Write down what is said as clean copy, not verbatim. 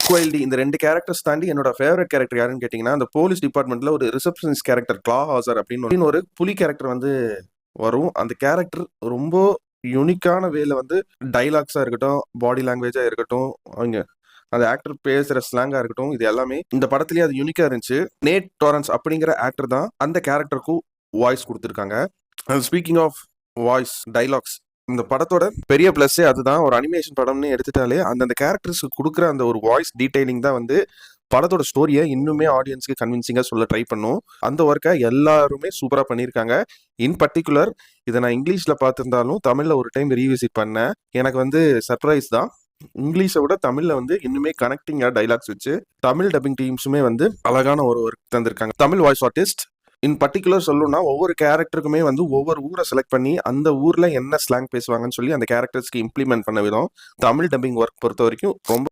குவைல்டி இந்த 2 கேரக்டர்ஸ் தாண்டி என்னோட ஃபேவரட் கேரக்டர் யாருன்னு கேட்டிங்கன்னா, அந்த போலீஸ் டிபார்ட்மெண்ட்ல ஒரு ரிசப்ஷனிஸ்ட் கேரக்டர் க்ளா ஹாசர் அப்படின்னு ஒரு புலி கேரக்டர் வந்து வரும். அந்த கேரக்டர் ரொம்ப யூனிக்கான வேல வந்து டைலாக்ஸா இருக்கட்டும், பாடி லாங்குவேஜா இருக்கட்டும், அவங்க அந்த ஆக்டர் பேசுற ஸ்லாங்கா இருக்கட்டும், இது எல்லாமே இந்த படத்திலேயே அது யூனிக்கா இருந்துச்சு. நேட் டாரன்ஸ் அப்படிங்கிற ஆக்டர் தான் அந்த கேரக்டருக்கும் வாய்ஸ் கொடுத்துருக்காங்க. ஸ்பீக்கிங் ஆஃப் வாய்ஸ் டைலாக்ஸ், இந்த படத்தோட பெரிய பிளஸ்ஸே அதுதான். ஒரு அனிமேஷன் படம்னு எடுத்துட்டாலே அந்தந்த கேரக்டர்ஸ்க்கு கொடுக்குற அந்த ஒரு வாய்ஸ் டீடைலிங் தான் வந்து படத்தோட ஸ்டோரியை இன்னுமே ஆடியன்ஸ்க்கு கன்வின்சிங்கா சொல்ல ட்ரை பண்ணும். அந்த ஒர்க்கை எல்லாருமே சூப்பரா பண்ணியிருக்காங்க. இன் பர்டிகுலர் இதை நான் இங்கிலீஷ்ல பார்த்திருந்தாலும் தமிழ்ல ஒரு டைம் ரீவிசிட் பண்ணேன். எனக்கு வந்து சர்ப்ரைஸ் தான். இங்கிலீஷை விட தமிழ்ல வந்து இன்னுமே கனெக்டிங்கா டைலாக்ஸ் வச்சு தமிழ் டப்பிங் டீம்ஸுமே வந்து அழகான ஒரு ஒர்க் தந்திருக்காங்க. Tamil voice artist in particular சொல்லணும்னா ஒவ்வொரு கேரக்டருக்குமே வந்து ஒவ்வொரு ஊரை செலக்ட் பண்ணி அந்த ஊர்ல என்ன ஸ்லாங் பேசுவாங்கன்னு சொல்லி அந்த கேரக்டர்ஸ்க்கு இம்ப்ளிமெண்ட் பண்ண விதம் தமிழ் டப்பிங் ஒர்க் பொறுத்த வரைக்கும் ரொம்ப